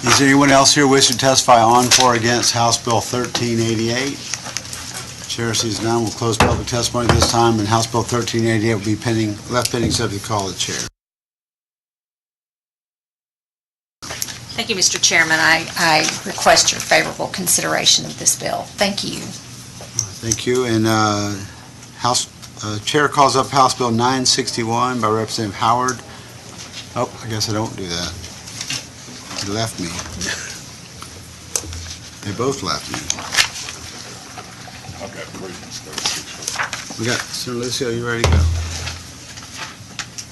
Is there anyone else here wishing to testify on, for, or against House Bill 1388? Chair sees none. We'll close public testimony this time, and House Bill 1388 will be left pending subject to call of the chair. Thank you, Mr. Chairman. I request your favorable consideration of this bill. Thank you. Thank you. And Chair calls up House Bill 961 by Representative Howard. Oh, I guess I don't do that. He left me. They both left me. We got Senator Lucio. You ready to go? I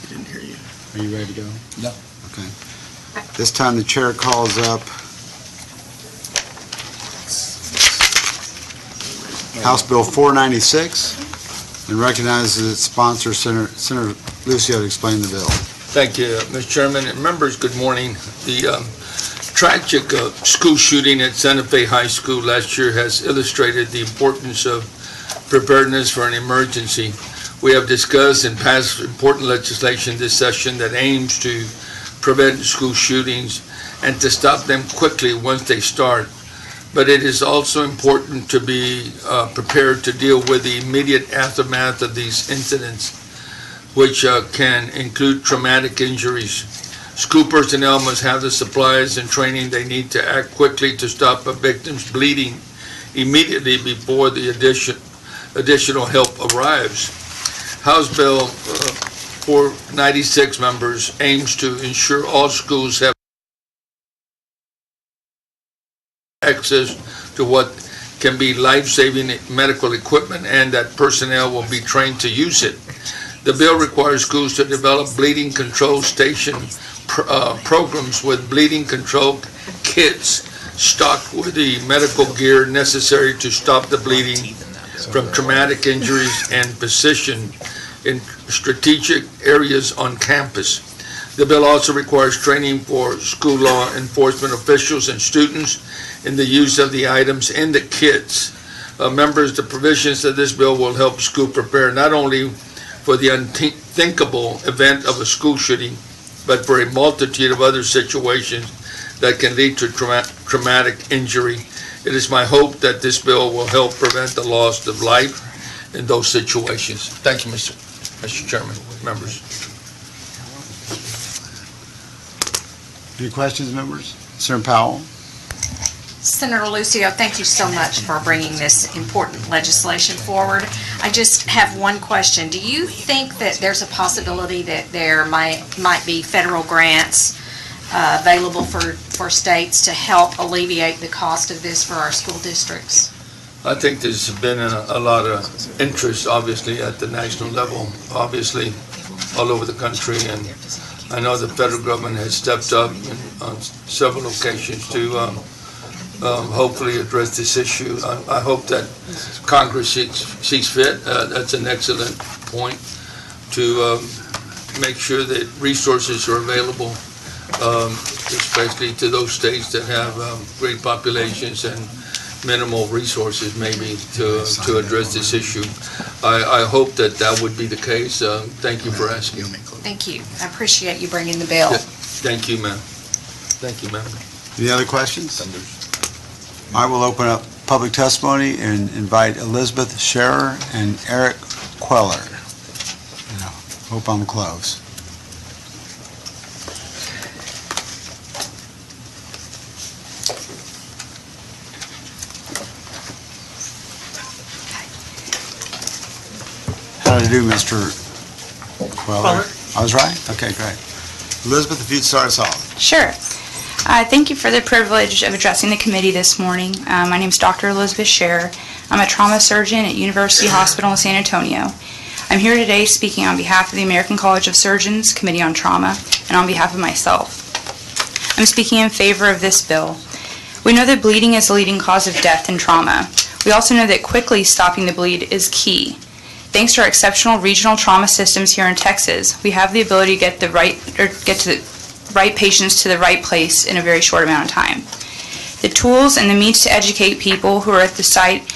didn't hear you. Are you ready to go? No. Okay. This time the chair calls up House Bill 496 and recognizes its sponsor, Senator Lucio, to explain the bill. Thank you, Mr. Chairman. And members, good morning. The tragic school shooting at Santa Fe High School last year has illustrated the importance of preparedness for an emergency. We have discussed and passed important legislation this session that aims to prevent school shootings and to stop them quickly once they start. But it is also important to be prepared to deal with the immediate aftermath of these incidents, which can include traumatic injuries. School personnel must have the supplies and training they need to act quickly to stop a victim's bleeding immediately before the additional help arrives. House Bill 496, members, aims to ensure all schools have access to what can be life-saving medical equipment and that personnel will be trained to use it. The bill requires schools to develop bleeding control station programs with bleeding control kits stocked with the medical gear necessary to stop the bleeding from traumatic injuries and position in strategic areas on campus. The bill also requires training for school law enforcement officials and students in the use of the items in the kits. Members, the provisions of this bill will help school prepare not only for the unthinkable event of a school shooting, but for a multitude of other situations that can lead to traumatic injury. It is my hope that this bill will help prevent the loss of life in those situations. Thank you, Mr. Chairman, members. Any questions, members? Senator Powell. Senator Lucio, thank you so much for bringing this important legislation forward. I just have one question. Do you think that there's a possibility that there might be federal grants available for states to help alleviate the cost of this for our school districts? I think there's been a lot of interest, obviously, at the national level, obviously, all over the country, and I know the federal government has stepped up on several occasions to hopefully address this issue. I hope that Congress sees fit. That's an excellent point, to make sure that resources are available, especially to those states that have great populations and minimal resources, maybe, to address this issue. I hope that would be the case. Thank you for asking. Thank you. I appreciate you bringing the bill. Yeah, thank you, ma'am. Thank you, ma'am. Any other questions? I will open up public testimony and invite Elizabeth Scherer and Eric Queller. Hope I'm close. How did I do, Mr. Queller? I was right? Okay, great. Elizabeth, if you'd start us off. Sure. Thank you for the privilege of addressing the committee this morning. My name is Dr. Elizabeth Scherer. I'm a trauma surgeon at University Hospital in San Antonio. I'm here today speaking on behalf of the American College of Surgeons Committee on Trauma and on behalf of myself. I'm speaking in favor of this bill. We know that bleeding is the leading cause of death in trauma. We also know that quickly stopping the bleed is key. Thanks to our exceptional regional trauma systems here in Texas, we have the ability to get to the right patients to the right place in a very short amount of time. The tools and the means to educate people who are at the site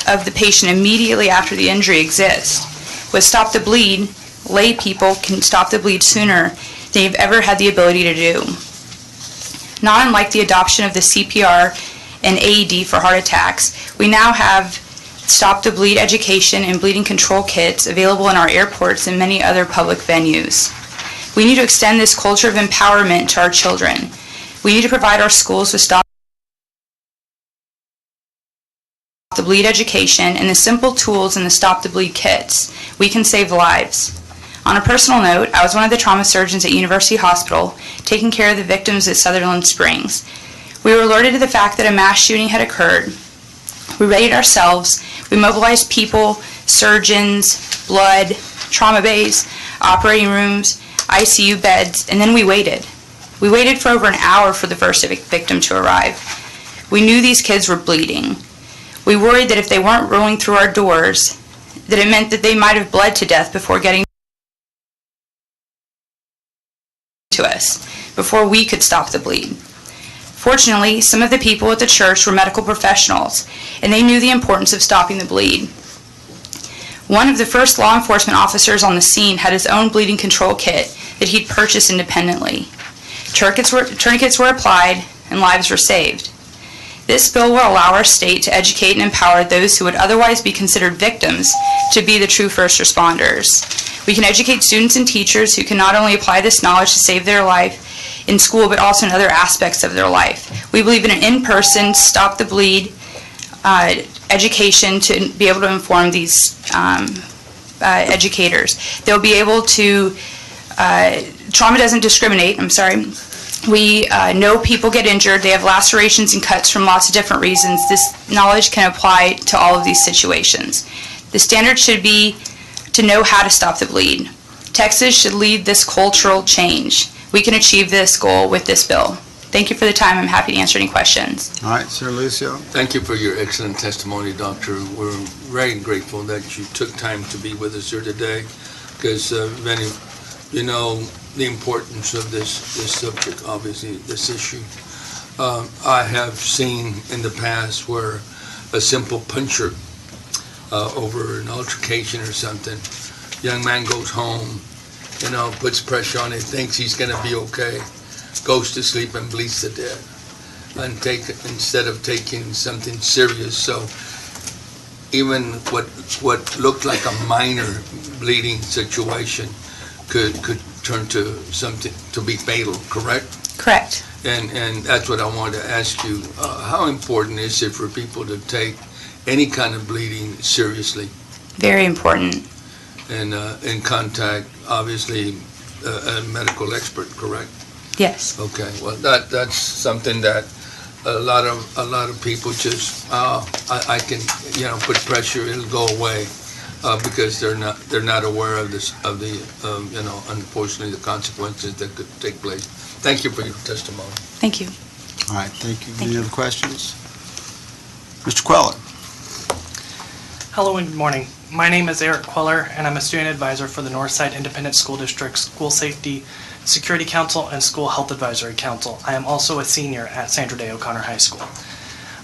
of the patient immediately after the injury exist. With Stop the Bleed, lay people can stop the bleed sooner than you've ever had the ability to do. Not unlike the adoption of the CPR and AED for heart attacks, we now have Stop the Bleed education and bleeding control kits available in our airports and many other public venues. We need to extend this culture of empowerment to our children. We need to provide our schools with Stop the Bleed education and the simple tools in the Stop the Bleed kits. We can save lives. On a personal note, I was one of the trauma surgeons at University Hospital taking care of the victims at Sutherland Springs. We were alerted to the fact that a mass shooting had occurred. We readied ourselves. We mobilized people, surgeons, blood, trauma bays, operating rooms, ICU beds, and then we waited. We waited for over an hour for the first victim to arrive. We knew these kids were bleeding. We worried that if they weren't rolling through our doors, that it meant that they might have bled to death before getting to us, before we could stop the bleed. Fortunately, some of the people at the church were medical professionals, and they knew the importance of stopping the bleed. One of the first law enforcement officers on the scene had his own bleeding control kit that he'd purchased independently. Tourniquets were applied, and lives were saved. This bill will allow our state to educate and empower those who would otherwise be considered victims to be the true first responders. We can educate students and teachers who can not only apply this knowledge to save their life in school, but also in other aspects of their life. We believe in an in-person, Stop the Bleed education to be able to inform these educators. They'll be able to, trauma doesn't discriminate, We know people get injured. They have lacerations and cuts from lots of different reasons. This knowledge can apply to all of these situations. The standard should be to know how to stop the bleed. Texas should lead this cultural change. We can achieve this goal with this bill. Thank you for the time. I'm happy to answer any questions. All right, Sir Lucio. Thank you for your excellent testimony, Doctor. We're very grateful that you took time to be with us here today, because many, you know, the importance of this subject, obviously, this issue. I have seen in the past where a simple puncher over an altercation or something, young man goes home, you know, puts pressure on it, thinks he's going to be okay, goes to sleep and bleeds to death, and instead of taking something serious. So even what looked like a minor bleeding situation could turn to something to be fatal, correct? Correct. And that's what I wanted to ask you. How important is it for people to take any kind of bleeding seriously? Very important. And in contact, obviously, a medical expert, correct? Yes. Okay. Well, that's something that a lot of people just I can, you know, put pressure, it'll go away. Because they're not aware of this, of the you know, unfortunately, the consequences that could take place. Thank you for your testimony. Thank you. All right, thank you. Any other questions? Mr. Queller. Hello and good morning. My name is Eric Queller, and I'm a student advisor for the Northside Independent School District School Safety Security Council and School Health Advisory Council. I am also a senior at Sandra Day O'Connor High School.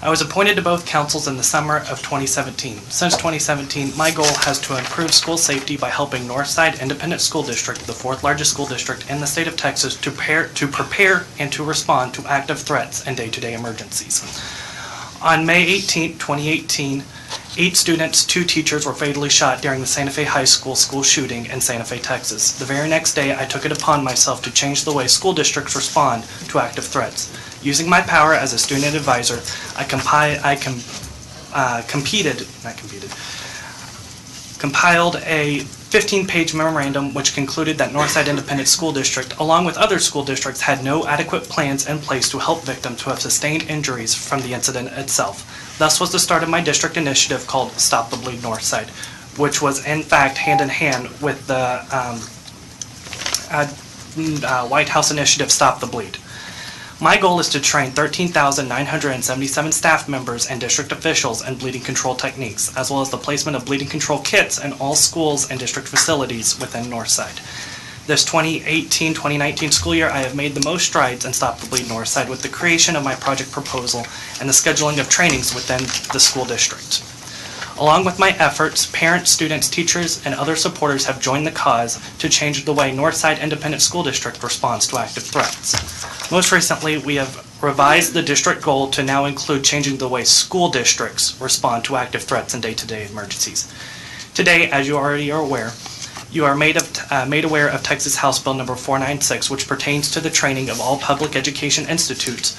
I was appointed to both councils in the summer of 2017. Since 2017, my goal has to improve school safety by helping Northside Independent School District, the fourth largest school district in the state of Texas, to prepare and to respond to active threats and day-to-day emergencies. On May 18, 2018, 8 students, 2 teachers were fatally shot during the Santa Fe High School shooting in Santa Fe, Texas. The very next day, I took it upon myself to change the way school districts respond to active threats. Using my power as a student advisor, I compiled a 15-page memorandum which concluded that Northside Independent School District, along with other school districts, had no adequate plans in place to help victims who have sustained injuries from the incident itself. Thus was the start of my district initiative called Stop the Bleed Northside, which was in fact hand in hand with the White House initiative Stop the Bleed. My goal is to train 13,977 staff members and district officials in bleeding control techniques, as well as the placement of bleeding control kits in all schools and district facilities within Northside. This 2018-2019 school year, I have made the most strides in Stop the Bleed Northside with the creation of my project proposal and the scheduling of trainings within the school district. Along with my efforts, parents, students, teachers, and other supporters have joined the cause to change the way Northside Independent School District responds to active threats. Most recently, we have revised the district goal to now include changing the way school districts respond to active threats and day-to-day emergencies. Today, as you already are aware, you are made aware of Texas House Bill number 496, which pertains to the training of all public education institutes.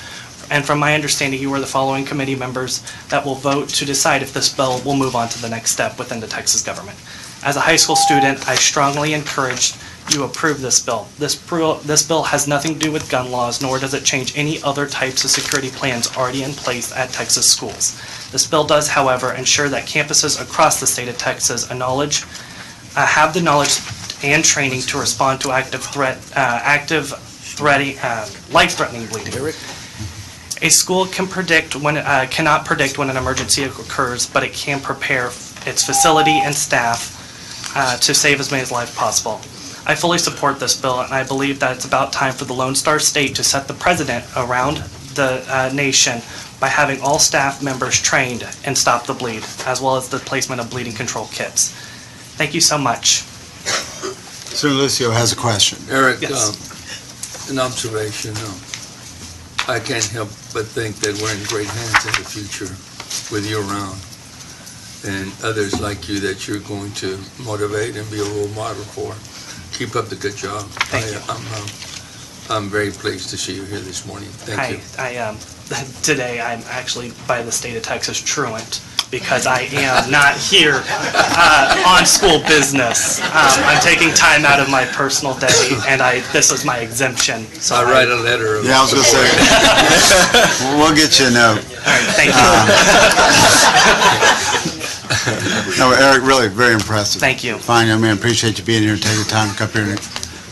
And from my understanding, you are the following committee members that will vote to decide if this bill will move on to the next step within the Texas government. As a high school student, I strongly encourage you approve this bill. This bill has nothing to do with gun laws, nor does it change any other types of security plans already in place at Texas schools. This bill does, however, ensure that campuses across the state of Texas have the knowledge and training to respond to life-threatening bleeding. A school cannot predict when an emergency occurs, but it can prepare its facility and staff to save as many lives as possible. I fully support this bill, and I believe that it's about time for the Lone Star State to set the precedent around the nation by having all staff members trained in Stop the Bleed, as well as the placement of bleeding control kits. Thank you so much. Senator Lucio has a question. Eric, Yes. an observation. I can't help but think that we're in great hands in the future with you around and others like you that you're going to motivate and be a role model for. Keep up the good job. Thank you. I'm very pleased to see you here this morning. Thank you. Today I'm actually by the state of Texas truant because I am not here on school business. I'm taking time out of my personal day, and this was my exemption. So I write a letter. Yeah, I was going to say, we'll get you a note. All right, thank you. No, Eric, really very impressive. Thank you. Fine, young man, appreciate you being here, taking the time to come here and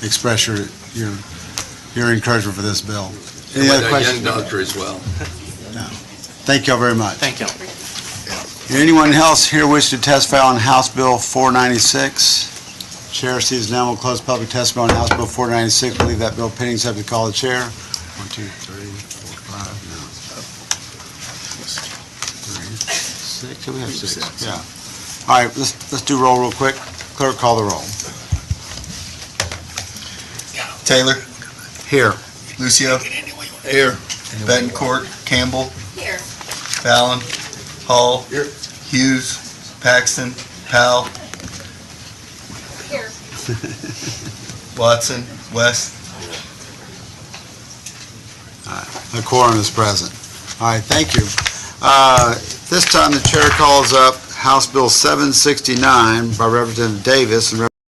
express your encouragement for this bill. Any other a questions? young doctor as well. No. Thank you all very much. Thank you. Anyone else here wish to testify on House Bill 496? Chair sees none. We'll close public testimony on House Bill 496. We'll leave that bill pending, subject to call the chair. 1, 2, 3, 4, 5, no. 6. We have 6. Yeah. All right, let's do roll real quick. Clerk, call the roll. Taylor, Here. Lucio, Here. Betancourt, Campbell, Here. Fallon, Hall, Hughes, Paxton, Powell, Here. Watson, West. The quorum is present. All right, thank you. This time the chair calls up House Bill 769 by Representative Davis and